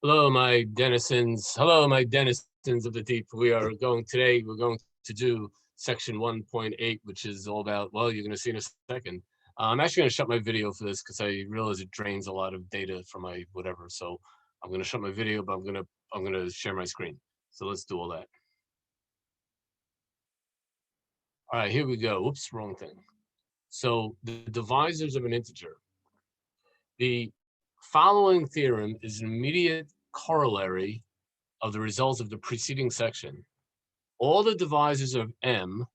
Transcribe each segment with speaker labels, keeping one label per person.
Speaker 1: Hello, my denizens. Hello, my denizens of the deep. We're going to do section 1.8, which is all about, well, you're going to see in a second. I'm actually going to shut my video for this because I realize it drains a lot of data from my whatever. So I'm going to shut my video, but I'm going to share my screen. So let's do all that. All right, here we go. Whoops, wrong thing. So the divisors of an integer. The following theorem is an immediate corollary of the results of the preceding section. All the divisors of M,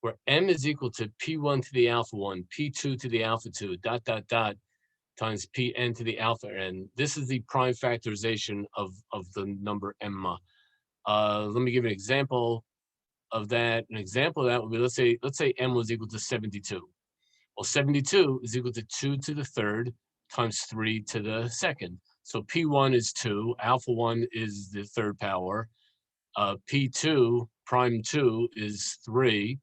Speaker 1: where M is equal to P1 to the alpha 1, P2 to the alpha 2, ... times Pn to the alpha n. This is the prime factorization of the number M. Let me give an example of that. An example of that would be, let's say M was equal to 72. Well, 72 is equal to 2 to the third times 3 to the second. So P1 is 2, alpha 1 is the third power, P2 prime 2 is 3,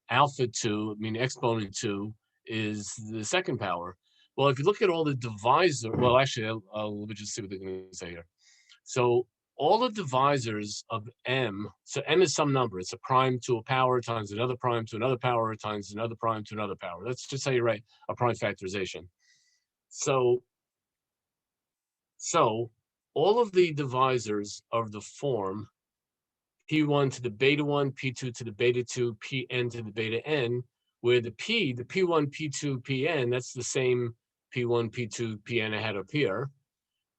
Speaker 1: alpha 2, I mean exponent 2, is the second power. Well, if you look at all the divisor, well, actually, let me just see what they're going to say here. So all the divisors of M, so M is some number. It's a prime to a power times another prime to another power times another prime to another power. That's just how you write a prime factorization. So all of the divisors of the form P1 to the beta 1, P2 to the beta 2, Pn to the beta n, where the P1, P2, Pn, that's the same P1, P2, Pn I had up here.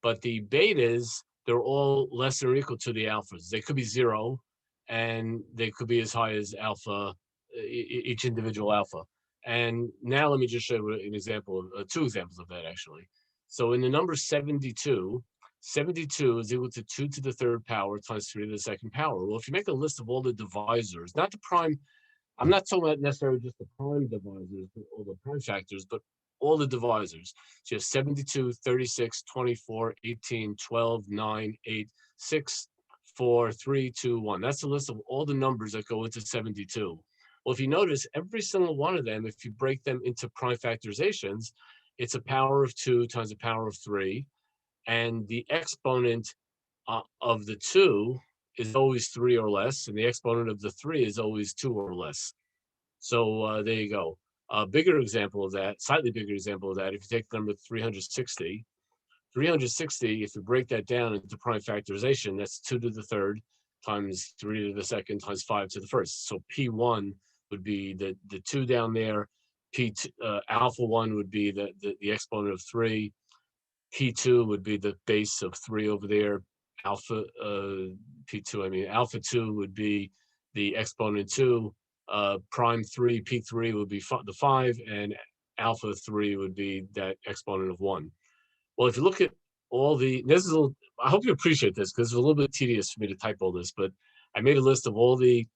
Speaker 1: But the betas, they're all less than or equal to the alphas. They could be 0, and they could be as high as alpha, each individual alpha. And now let me just show you an example, two examples of that, actually. So in the number 72, 72 is equal to 2 to the third power times 3 to the second power. Well, if you make a list of all the divisors, not the prime, I'm not talking about necessarily just the prime divisors or the prime factors, but all the divisors. So you have 72, 36, 24, 18, 12, 9, 8, 6, 4, 3, 2, 1. That's the list of all the numbers that go into 72. Well, if you notice, every single one of them, if you break them into prime factorizations, it's a power of 2 times a power of 3. And the exponent of the 2 is always 3 or less, and the exponent of the 3 is always 2 or less. So there you go. A bigger example of that, slightly bigger example of that, if you take the number 360, 360, if you break that down into prime factorization, that's 2 to the third times 3 to the second times 5 to the first. So P1 would be the 2 down there. Alpha 1 would be the exponent of 3. P2 would be the base of 3 over there. Alpha P2, I mean alpha 2 would be the exponent 2. Prime 3, P3 would be the 5, and alpha 3 would be that exponent of 1. Well, if you look at all the, this is, I hope you appreciate this because it's a little bit tedious for me to type all this, but I made a list of all the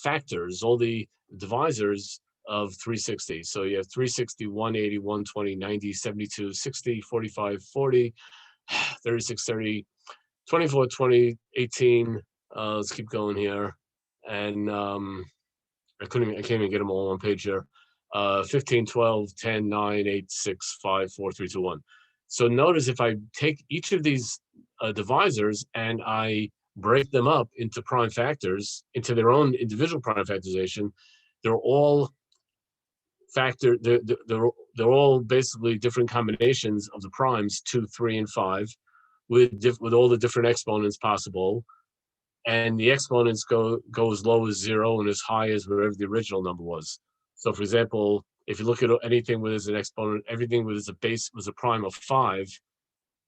Speaker 1: factors, all the divisors of 360. So you have 360, 180, 120, 90, 72, 60, 45, 40, 36, 30, 24, 20, 18. Let's keep going here. And I can't even get them all on one page here. 15, 12, 10, 9, 8, 6, 5, 4, 3, 2, 1. So notice if I take each of these divisors and I break them up into prime factors, into their own individual prime factorization, they're all they're all basically different combinations of the primes 2, 3, and 5 with all the different exponents possible. And the exponents go as low as 0 and as high as whatever the original number was. So for example, if you look at anything with an exponent, everything with a base was a prime of 5,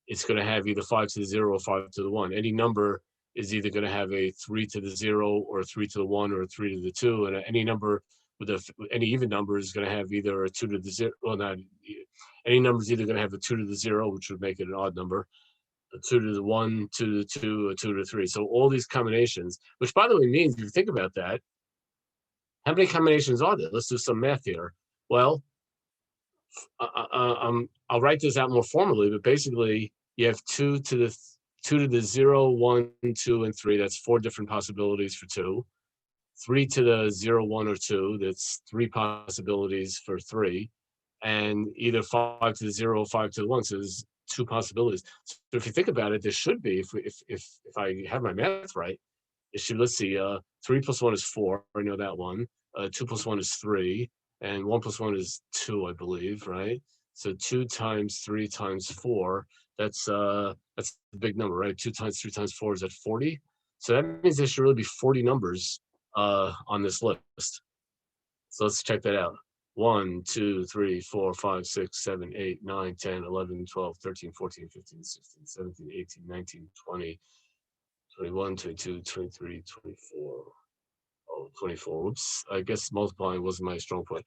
Speaker 1: it's going to have either 5 to the 0 or 5 to the 1. Any number is either going to have a 3 to the 0 or a 3 to the 1 or a 3 to the 2. And any number with any even number is going to have either a 2 to the 0, well, not any number is either going to have a 2 to the 0, which would make it an odd number, a 2 to the 1, 2 to the 2, a 2 to the 3. So all these combinations, which by the way means, if you think about that, how many combinations are there? Let's do some math here. Well, I'll write this out more formally, but basically you have 2 to the 0, 1, 2, and 3. That's 4 different possibilities for 2. 3 to the 0, 1, or 2. That's 3 possibilities for 3. And either 5 to the 0 or 5 to the 1. So there's two possibilities. So if you think about it, there should be, if I have my math right, it should, let's see, 3 plus 1 is 4, I know that one. 2 plus 1 is 3, and 1 plus 1 is 2, I believe, right? So 2 times 3 times 4, that's a big number, right? 2 times 3 times 4 is at 40. So that means there should really be 40 numbers on this list. So let's check that out. 1, 2, 3, 4, 5, 6, 7, 8, 9, 10, 11, 12, 13, 14, 15, 16, 17, 18, 19, 20, 21, 22, 23, 24. Oh, 24. Whoops. I guess multiplying wasn't my strong point.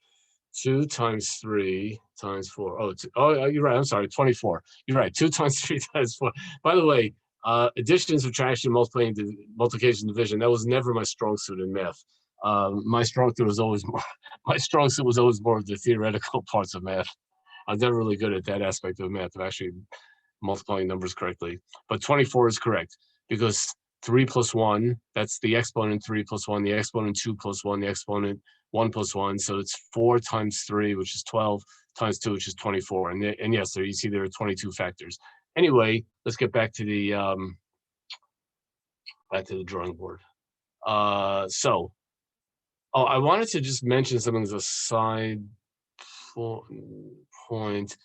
Speaker 1: 2 times 3 times 4. Oh, you're right. I'm sorry. 24. You're right. 2 times 3 times 4. By the way, addition, subtraction, multiplication, division, that was never my strong suit in math. My strong suit was always more of the theoretical parts of math. I was never really good at that aspect of math, of actually multiplying numbers correctly. But 24 is correct, because 3 plus 1, that's the exponent 3 plus 1, the exponent 2 plus 1, the exponent 1 plus 1. So it's 4 times 3, which is 12, times 2, which is 24. And yes, there you see there are 22 factors. Anyway, let's get back to the drawing board. I wanted to just mention something as a side point.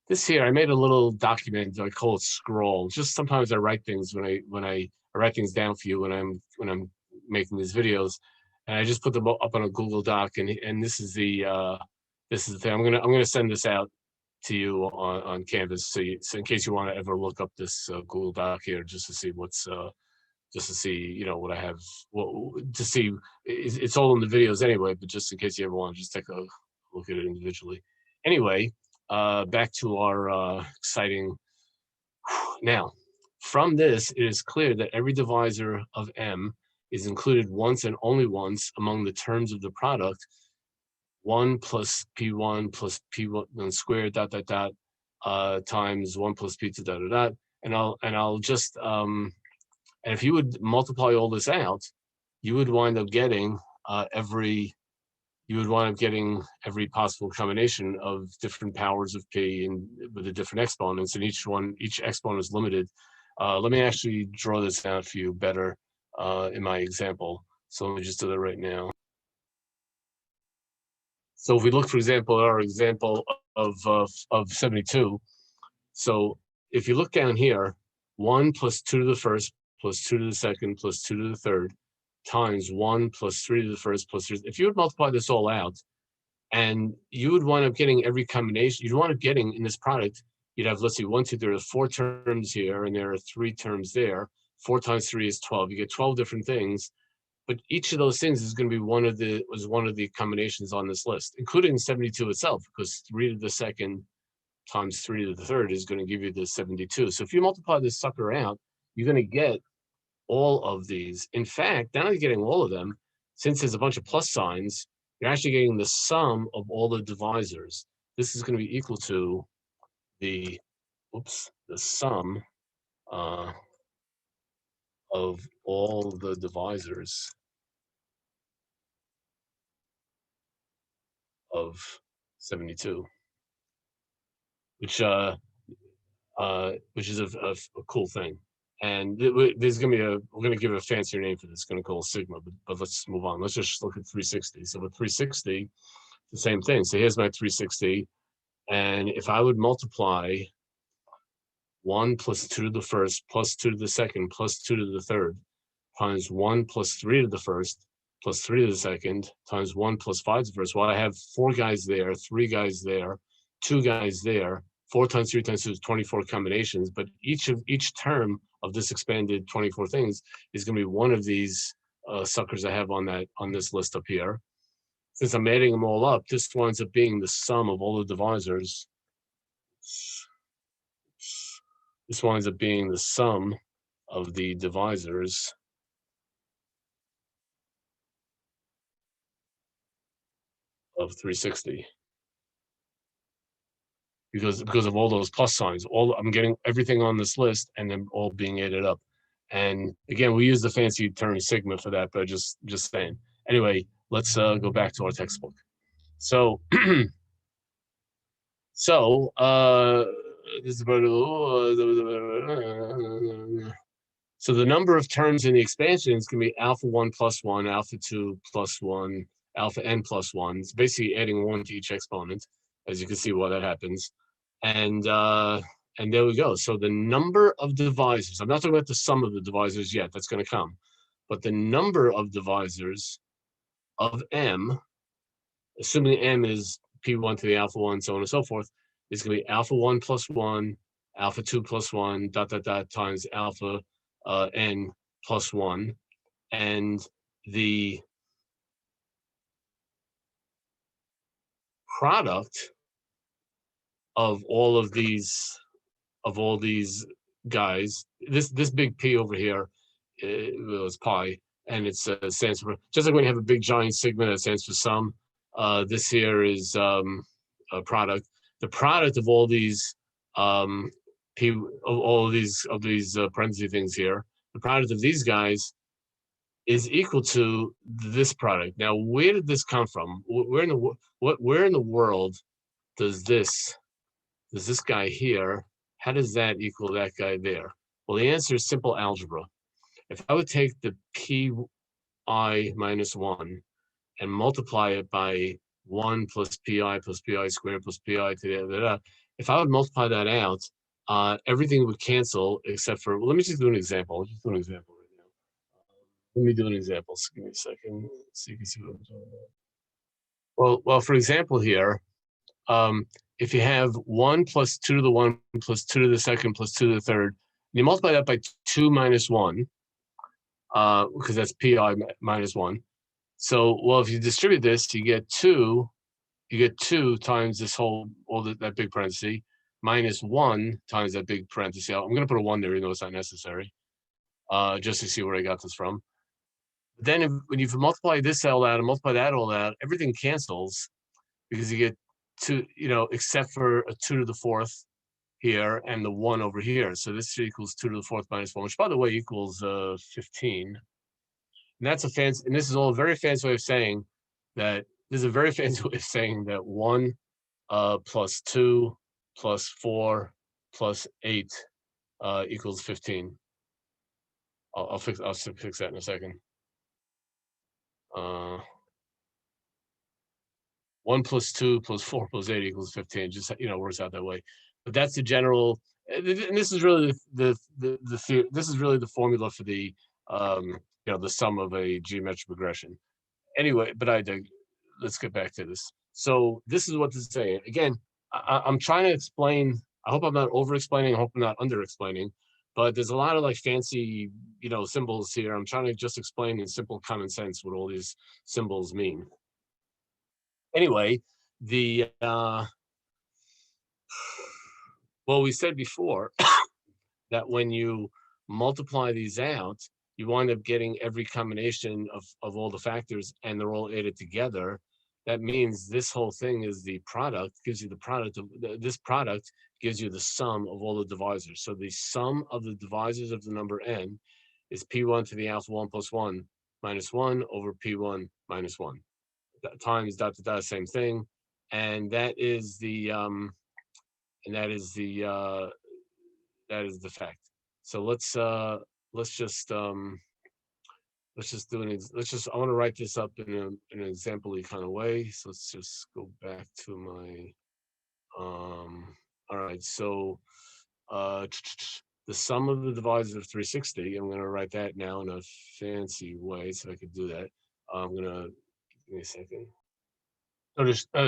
Speaker 1: This here, I made a little document. I call it Scroll. Just sometimes I write things when I write things down for you when I'm making these videos, and I just put them up on a Google Doc. And this is the thing. I'm gonna send this out to you on Canvas, so in case you want to ever look up this Google Doc here, just to see what's just to see, you know, what I have. Well, to see, it's all in the videos anyway. But just in case you ever want to just take a look at it individually. Anyway, back to our exciting. Now, from this, it is clear that every divisor of M is included once and only once among the terms of the product. 1 plus P1 plus P1 squared times 1 plus P2 dot dot dot. And I'll just and if you would multiply all this out, you would wind up getting every possible combination of different powers of P and with the different exponents, and each exponent is limited. Let me actually draw this out for you better in my example. So let me just do that right now. So if we look, for example, at our example of 72, so if you look down here, 1 plus 2 to the first plus 2 to the second plus 2 to the third times 1 plus 3 to the first plus 3. If you would multiply this all out, and you would wind up getting every combination, you'd wind up getting in this product, you'd have, let's see, 1, 2, there are 4 terms here, and there are 3 terms there. 4 times 3 is 12. You get 12 different things, but each of those things is going to be one of the combinations on this list, including 72 itself, because 3 to the second times 3 to the third is going to give you the 72. So if you multiply this sucker out, you're going to get all of these. In fact, now you're getting all of them. Since there's a bunch of plus signs, you're actually getting the sum of all the divisors. This is going to be equal to the sum of all the divisors of 72, which is a cool thing. And there's going to be we're going to give it a fancier name for this. It's going to call sigma, but let's move on. Let's just look at 360. So with 360, the same thing. So here's my 360. And if I would multiply 1 plus 2 to the first plus 2 to the second plus 2 to the third times 1 plus 3 to the first plus 3 to the second times 1 plus 5 to the first. Well, I have 4 guys there, 3 guys there, 2 guys there. 4 times 3 times 2 is 24 combinations, but each term of this expanded 24 things is going to be one of these suckers I have on this list up here. Since I'm adding them all up, this winds up being the sum of all the divisors. This winds up being the sum of the divisors of 360. Because of all those plus signs, I'm getting everything on this list and then all being added up. And again, we use the fancy term sigma for that, but just saying. Anyway, let's go back to our textbook. So, So the number of terms in the expansions can be alpha 1 plus 1, alpha 2 plus 1, alpha n plus 1. It's basically adding 1 to each exponent, as you can see why that happens. And there we go. So the number of divisors, I'm not talking about the sum of the divisors yet, that's going to come. But the number of divisors of m, assuming m is p1 to the alpha 1, so on and so forth, is going to be alpha 1 plus 1, alpha 2 plus 1, dot, dot, dot, times alpha n plus 1. And the product of all these guys, this big P over here, is pi, and it stands for, just like when you have a big giant sigma that stands for sum, this here is a product. The product of all these P, of these parentheses things here, the product of these guys is equal to this product. Now, where did this come from? Where in the world does this guy here, how does that equal that guy there? Well, the answer is simple algebra. If I would take the pi minus 1 and multiply it by 1 plus pi squared plus pi to the, if I would multiply that out, everything would cancel except for, well, let me just do an example. Let me do an example. So give me a second so you can see what I'm talking about. Well, for example here, if you have 1 plus 2 to the 1 plus 2 to the second plus 2 to the third, you multiply that by 2 minus 1, because that's pi minus 1. So, well, if you distribute this, you get 2 times this that big parenthesis, minus 1 times that big parenthesis. I'm going to put a 1 there, even though it's not necessary, just to see where I got this from. Then when you multiply this all out and multiply that all out, everything cancels because you get 2, except for a 2 to the 4th here and the 1 over here. So this equals 2 to the 4th minus 1, which by the way equals 15. And that's a fancy, and this is all a very fancy way of saying that, 1 plus 2 plus 4 plus 8 equals 15. I'll fix that in a second. 1 plus 2 plus 4 plus 8 equals 15. Just works out that way. But that's the general, and this is really this is really the formula for the the sum of a geometric progression. Anyway, but let's get back to this. So this is what this is saying. Again, I'm trying to explain. I hope I'm not over-explaining. I hope I'm not under-explaining. But there's a lot of fancy, symbols here. I'm trying to just explain in simple common sense what all these symbols mean. Anyway, well, we said before that when you multiply these out, you wind up getting every combination of all the factors, and they're all added together. That means this whole thing is the product, gives you the product of this product gives you the sum of all the divisors. So the sum of the divisors of the number n is p1 to the alpha 1 plus 1 minus 1 over p1 minus 1 times dot to dot, same thing, and that is the fact. So let's just I want to write this up in an example-y kind of way. So let's just go back to my all right, so the sum of the divisors of 360, I'm going to write that now in a fancy way so I could do that. I'm going to, give me a second.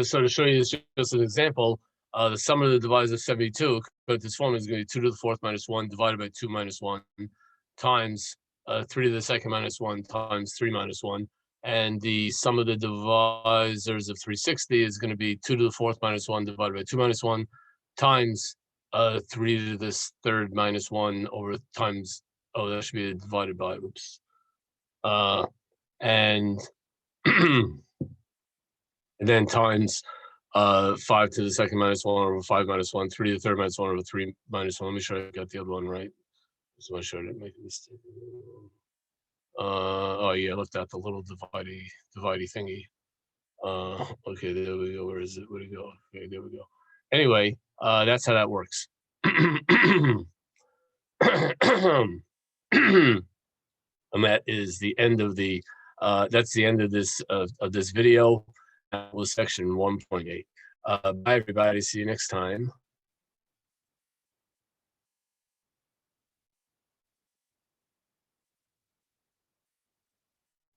Speaker 1: So to show you this just an example, the sum of the divisors of 72, but this formula is going to be 2 to the 4th minus 1 divided by 2 minus 1 times 3 to the 2nd minus 1 times 3 minus 1. And the sum of the divisors of 360 is going to be 2 to the 4th minus 1 divided by 2 minus 1 times 3 to the 3rd minus 1 over times, that should be divided by, oops. And and then times 5 to the 2nd minus 1 over 5 minus 1, 3 to the 3rd minus 1 over 3 minus 1. Let me make sure I got the other one right. So I sure I didn't make a mistake. Oh yeah, I left out the little dividey thingy. Okay, there we go. Where is it? Where'd it go? Okay, there we go. Anyway, that's how that works. And that is the end of the that's the end of this video. That was section 1.8. Bye everybody, see you next time.